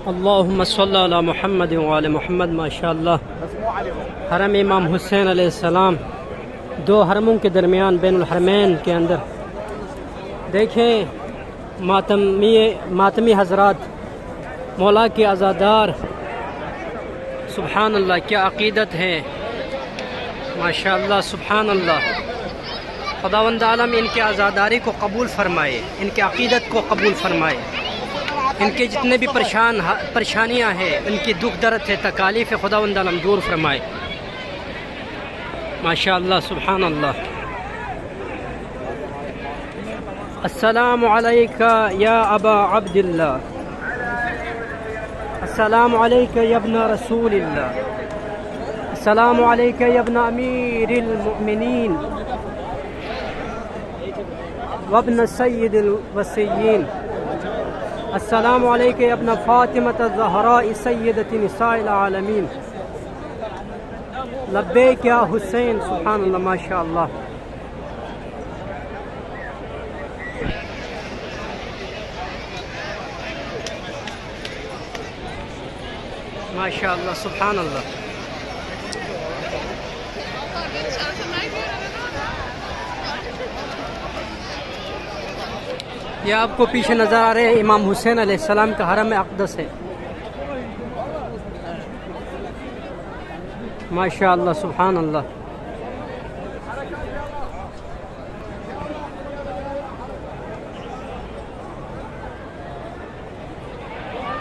अल्लाहुम्मा सल्ली अला मुहम्मद व आले मुहम्मद। माशाअल्लाह हरम इमाम हुसैन अलैहिस्सलाम, दो हरमों के दरमियान बैनुल हरमैन के अंदर देखें मातमी हजरात, मौला के आज़ादार, सुबहान अल्लाह क्या अक़ीदत है माशाअल्लाह सुबहान अल्लाह। खुदावंद आलम इनके आज़ादारी को कबूल फरमाए, इनके अक़ीदत को कबूल फरमाए, इनके जितने भी परेशानियाँ हैं, इनकी दुख दर्द है, तकालीफ है, खुदावंद आलम दूर फरमाए माशाअल्लाह सुबहान अल्लाह। अस्सलामु अलैका या अबा अब्दिल्लाह, अस्सलामु अलैका या इब्न रसूलिल्लाह, अस्सलामु अलैका या इब्न अमीरिल मुमिनीन व इब्न सय्यिदिल वसिय्यीन, अस्सलामु अलैका या इब्न फातिमत ज़हरा सय्यदति निसाइल आलमीन, लब्बैक या हुसैन। सुभान अल्लाह माशाअल्लाह। माशाअल्लाह सुभान अल्लाह। ये आपको पीछे नज़र आ रहे हैं इमाम हुसैन अलैहिस्सलाम का हरम अक़दस है माशाअल्लाह सुभान अल्लाह।